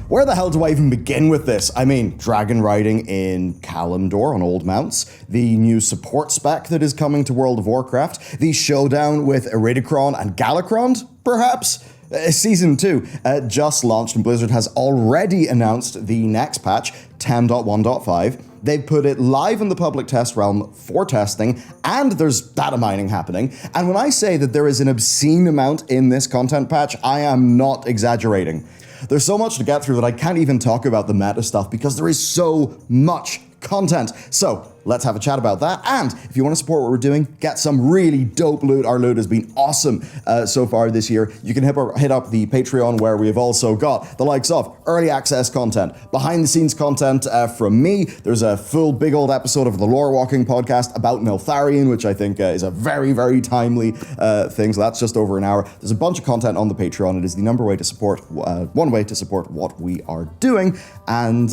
Where the hell do I even begin with this? I mean, Dragonriding in Kalimdor on old mounts, the new support spec that is coming to World of Warcraft, the showdown with Iridikron and Galakrond, perhaps? Season 2 just launched and Blizzard has already announced the next patch, 10.1.5. They've put it live in the public test realm for testing, and there's data mining happening. And when I say that there is an obscene amount in this content patch, I am not exaggerating. There's so much to get through that I can't even talk about the meta stuff because there is so much content. So let's have a chat about that. And if you want to support what we're doing, get some really dope loot. Our loot has been awesome so far this year. You can hit up the Patreon, where we have also got the likes of early access content, behind the scenes content from me. There's a full big old episode of the Lore Walking podcast about Neltharion, which I think is a very, very timely thing. So that's just over an hour. There's a bunch of content on the Patreon. It is the one way to support what we are doing. And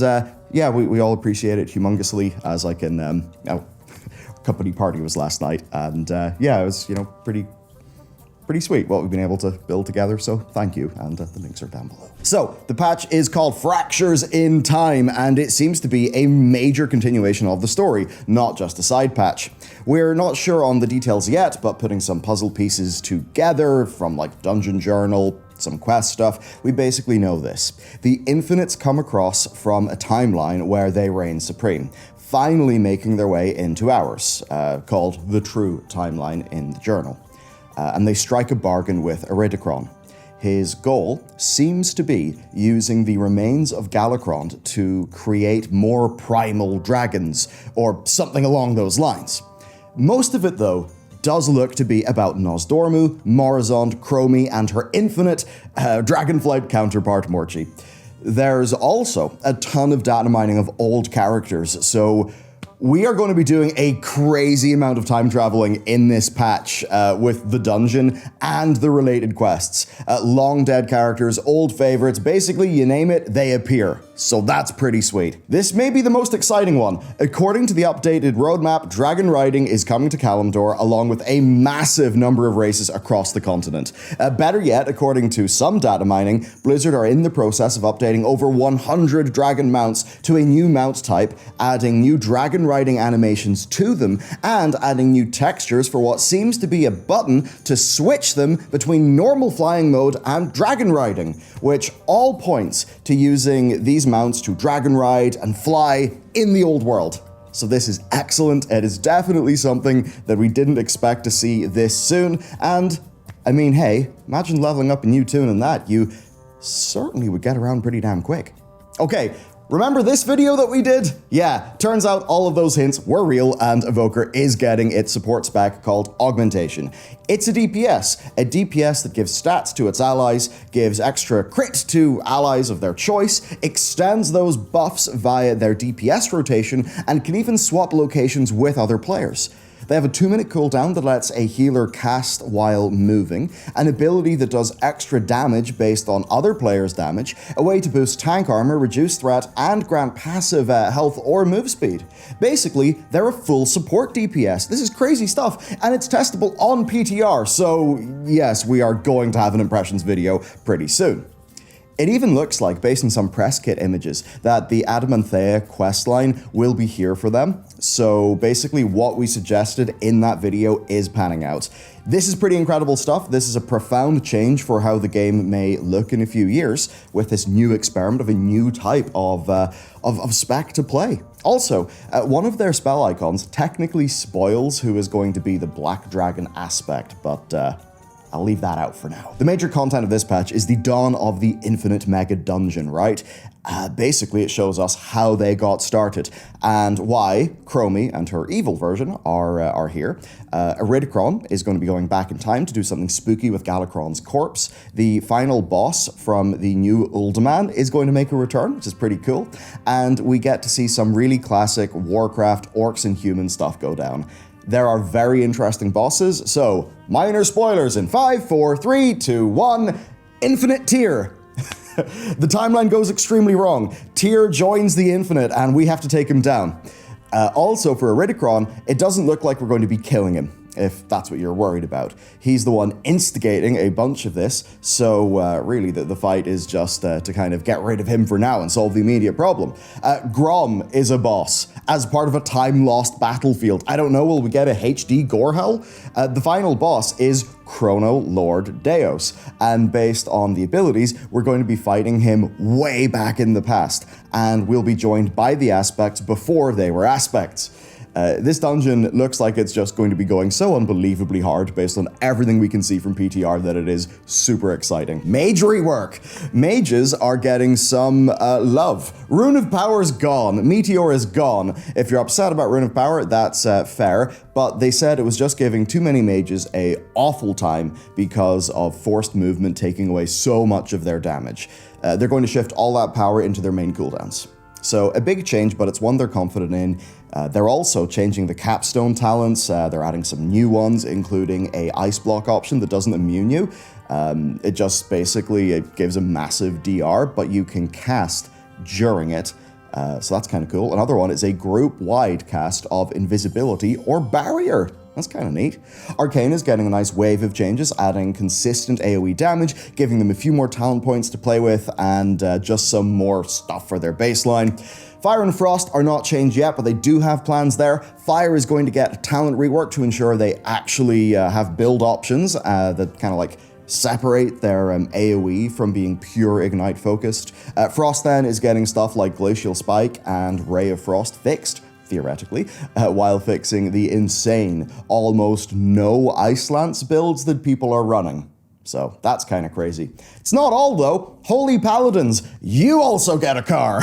yeah, we all appreciate it humongously, as I can, company party was last night, and yeah, it was, pretty sweet what we've been able to build together, so thank you, and the links are down below. So, the patch is called Fractures in Time, and it seems to be a major continuation of the story, not just a side patch. We're not sure on the details yet, but putting some puzzle pieces together from like Dungeon Journal, some quest stuff, we basically know this. The Infinites come across from a timeline where they reign supreme, finally making their way into ours, called the True Timeline in the journal. And they strike a bargain with Iridikron. His goal seems to be using the remains of Galakrond to create more primal dragons, or something along those lines. Most of it, though, does look to be about Nosdormu, Morizond, Chromie, and her infinite Dragonflight counterpart, Morchi. There's also a ton of data mining of old characters, so we are going to be doing a crazy amount of time traveling in this patch with the dungeon and the related quests. Long dead characters, old favorites, basically you name it, they appear. So that's pretty sweet. This may be the most exciting one. According to the updated roadmap, Dragonriding is coming to Kalimdor along with a massive number of races across the continent. Better yet, according to some data mining, Blizzard are in the process of updating over 100 dragon mounts to a new mount type, adding new Dragonriding animations to them, and adding new textures for what seems to be a button to switch them between normal flying mode and Dragonriding, which all points to using these mounts to dragon ride and fly in the old world. So this is excellent. It is definitely something that we didn't expect to see this soon. And I mean, hey, imagine leveling up a new tune in that. You certainly would get around pretty damn quick. Okay, remember this video that we did? Yeah, turns out all of those hints were real, and Evoker is getting its support spec called Augmentation. It's a DPS that gives stats to its allies, gives extra crit to allies of their choice, extends those buffs via their DPS rotation, and can even swap locations with other players. They have a 2-minute cooldown that lets a healer cast while moving, an ability that does extra damage based on other players' damage, a way to boost tank armor, reduce threat, and grant passive health or move speed. Basically, they're a full support DPS. This is crazy stuff, and it's testable on PTR, so yes, we are going to have an impressions video pretty soon. It even looks like, based on some press kit images, that the Adamanthea questline will be here for them. So basically what we suggested in that video is panning out. This is pretty incredible stuff. This is a profound change for how the game may look in a few years with this new experiment of a new type of spec to play. Also, one of their spell icons technically spoils who is going to be the Black Dragon aspect, but I'll leave that out for now. The major content of this patch is the dawn of the Infinite Mega Dungeon, right? Basically, it shows us how they got started and why Chromie and her evil version are here. Iridikron is going to be going back in time to do something spooky with Galakron's corpse. The final boss from the new Uldaman is going to make a return, which is pretty cool. And we get to see some really classic Warcraft orcs and human stuff go down. There are very interesting bosses, so minor spoilers in 5, 4, 3, 2, 1, Infinite Tyr. The timeline goes extremely wrong. Tyr joins the Infinite and we have to take him down. Also for Iridikron, it doesn't look like we're going to be killing him. if that's what you're worried about. He's the one instigating a bunch of this, so really the fight is just to kind of get rid of him for now and solve the immediate problem. Grom is a boss as part of a time-lost battlefield. I don't know, will we get a HD gore hell? The final boss is Chrono Lord Deus, and based on the abilities, we're going to be fighting him way back in the past, and we'll be joined by the aspects before they were aspects. This dungeon looks like it's just going to be going so unbelievably hard based on everything we can see from PTR that it is super exciting. Mage rework. Mages are getting some love. Rune of Power is gone. Meteor is gone. If you're upset about Rune of Power, that's fair, but they said it was just giving too many mages a awful time because of forced movement taking away so much of their damage. They're going to shift all that power into their main cooldowns. So a big change, but it's one they're confident in. They're also changing the capstone talents. They're adding some new ones, including a ice block option that doesn't immune you. It just basically, it gives a massive DR, but you can cast during it. So that's kind of cool. Another one is a group-wide cast of invisibility or barrier. That's kind of neat. Arcane is getting a nice wave of changes, adding consistent AoE damage, giving them a few more talent points to play with, and just some more stuff for their baseline. Fire and Frost are not changed yet, but they do have plans there. Fire is going to get talent rework to ensure they actually have build options that kind of like separate their AoE from being pure Ignite focused. Frost then is getting stuff like Glacial Spike and Ray of Frost fixed, theoretically, while fixing the insane, almost no Ice Lance builds that people are running. So that's kind of crazy. It's not all though. Holy Paladins, you also get a car.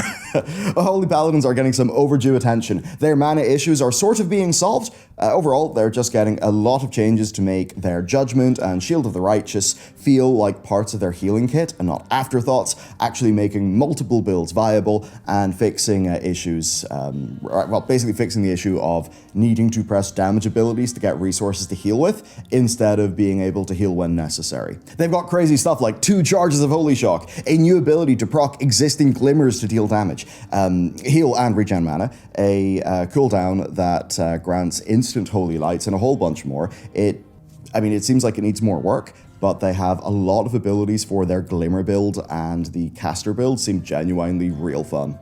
Holy Paladins are getting some overdue attention. Their mana issues are sort of being solved. Overall, they're just getting a lot of changes to make their Judgment and Shield of the Righteous feel like parts of their healing kit and not afterthoughts, actually making multiple builds viable and fixing issues, well, basically fixing the issue of needing to press damage abilities to get resources to heal with, instead of being able to heal when necessary. They've got crazy stuff like 2 charges of Holy Shock, a new ability to proc existing glimmers to deal damage, heal and regen mana, a cooldown that grants instant Holy Lights, and a whole bunch more. It seems like it needs more work, but they have a lot of abilities for their Glimmer build, and the caster build seem genuinely real fun.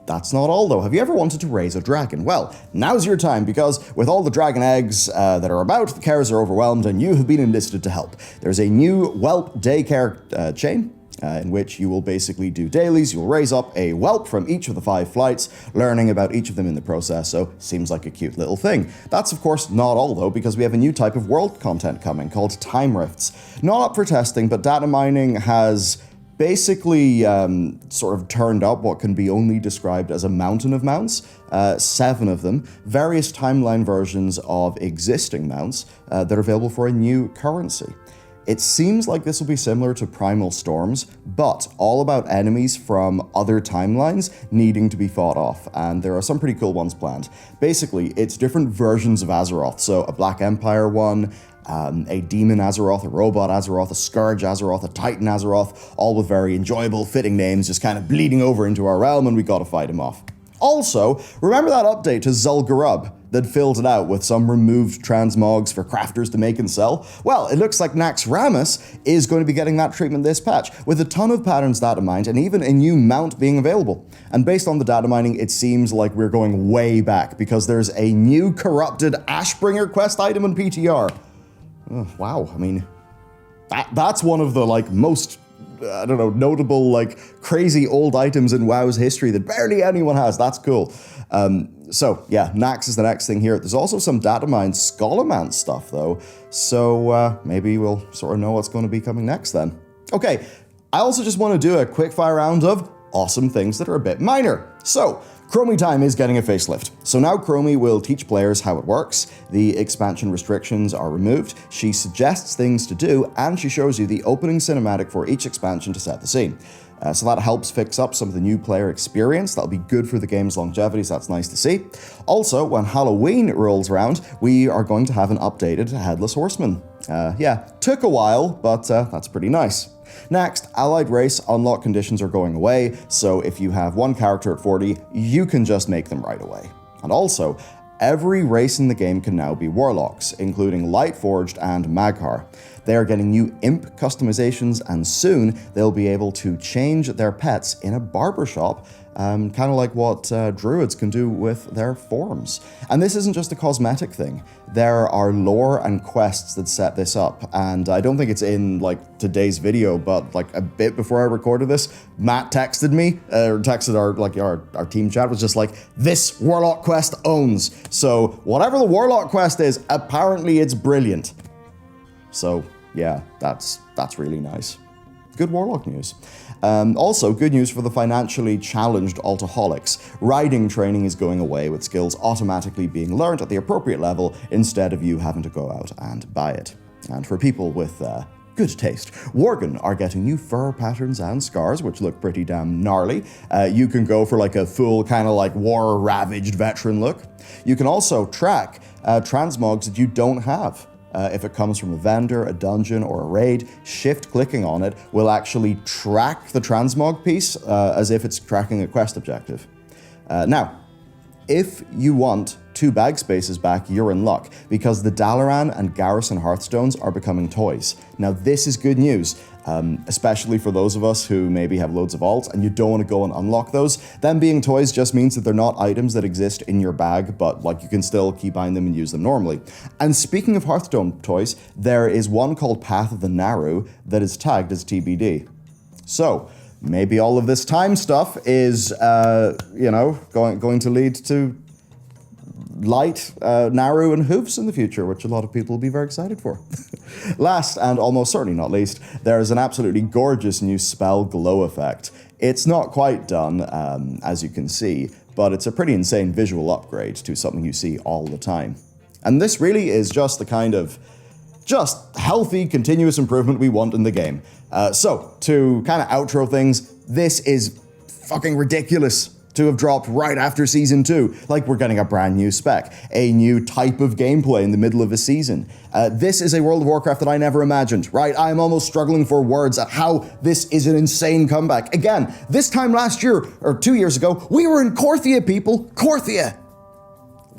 That's not all though. Have you ever wanted to raise a dragon? Well, now's your time, because with all the dragon eggs that are about, the cares are overwhelmed and you have been enlisted to help. There's a new whelp daycare chain, in which you will basically do dailies. You'll raise up a whelp from each of the 5 flights, learning about each of them in the process, so seems like a cute little thing. That's of course not all though, because we have a new type of world content coming called Time Rifts. Not up for testing, but data mining has basically sort of turned up what can be only described as a mountain of mounts, 7 of them, various timeline versions of existing mounts that are available for a new currency. It seems like this will be similar to Primal Storms, but all about enemies from other timelines needing to be fought off, and there are some pretty cool ones planned. Basically, it's different versions of Azeroth, so a Black Empire one, a Demon Azeroth, a Robot Azeroth, a Scourge Azeroth, a Titan Azeroth, all with very enjoyable, fitting names, just kind of bleeding over into our realm, and we gotta fight him off. Also, remember that update to Zul'Gurub that filled it out with some removed transmogs for crafters to make and sell? Well, it looks like Naxxramas is going to be getting that treatment this patch, with a ton of patterns data mined and even a new mount being available. And based on the data mining, it seems like we're going way back, because there's a new corrupted Ashbringer quest item in PTR. Oh, wow, I mean, that's one of the most notable, crazy old items in WoW's history that barely anyone has. That's cool. So yeah, Nax is the next thing here. There's also some data mine Scholarmant stuff though, so maybe we'll sort of know what's going to be coming next then. Okay, I also just want to do a quick fire round of awesome things that are a bit minor. So, Chromie Time is getting a facelift. So now Chromie will teach players how it works. The expansion restrictions are removed. She suggests things to do, and she shows you the opening cinematic for each expansion to set the scene. So that helps fix up some of the new player experience. That'll be good for the game's longevity, so that's nice to see. Also, when Halloween rolls around, we are going to have an updated Headless Horseman. Yeah, took a while, but that's pretty nice. Next, Allied Race unlock conditions are going away, so if you have one character at 40, you can just make them right away. And also, Every race in the game can now be Warlocks, including Lightforged and Maghar. They are getting new imp customizations, and soon they'll be able to change their pets in a barbershop, kind of like what druids can do with their forms. And this isn't just a cosmetic thing. There are lore and quests that set this up, and I don't think it's in like today's video, but like a bit before I recorded this, Matt texted me, or texted our team chat, was just like, this Warlock quest owns. So whatever the Warlock quest is, apparently it's brilliant. So yeah, that's really nice. Good Warlock news. Also, good news for the financially challenged Altaholics. Riding training is going away, with skills automatically being learned at the appropriate level instead of you having to go out and buy it. And for people with good taste, Worgen are getting new fur patterns and scars, which look pretty damn gnarly. You can go for like a full kind of like war-ravaged veteran look. You can also track transmogs that you don't have. If it comes from a vendor, a dungeon, or a raid, shift-clicking on it will actually track the transmog piece as if it's tracking a quest objective. Now, if you want 2 bag spaces back, you're in luck, because the Dalaran and Garrison Hearthstones are becoming toys. Now, this is good news, especially for those of us who maybe have loads of alts and you don't want to go and unlock those. Them being toys just means that they're not items that exist in your bag, but like you can still keep buying them and use them normally. And speaking of Hearthstone toys, there is one called Path of the Naru that is tagged as TBD. So, maybe all of this time stuff is, going to lead to light, Naru, and hoofs in the future, which a lot of people will be very excited for. Last, and almost certainly not least, there is an absolutely gorgeous new spell glow effect. It's not quite done, as you can see, but it's a pretty insane visual upgrade to something you see all the time. And this really is just the kind of healthy, continuous improvement we want in the game. So, to kind of outro things, this is fucking ridiculous to have dropped right after Season 2. Like, we're getting a brand new spec, a new type of gameplay in the middle of a season. This is a World of Warcraft that I never imagined, right? I'm almost struggling for words at how this is an insane comeback. Again, this time last year, or 2 years ago, we were in Korthia, people. Korthia!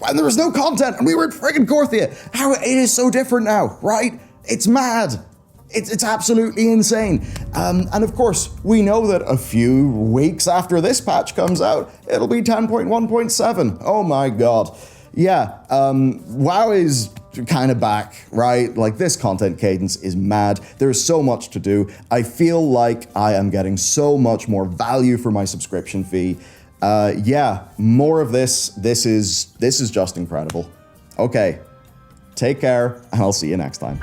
And there was no content, and we were in friggin' Korthia. How it is so different now, right? It's mad. It's absolutely insane. And of course, we know that a few weeks after this patch comes out, it'll be 10.1.7. Oh my god. Yeah, WoW is kind of back, right? Like, this content cadence is mad. There's so much to do. I feel like I am getting so much more value for my subscription fee. Yeah, more of this. This is just incredible. Okay, take care, and I'll see you next time.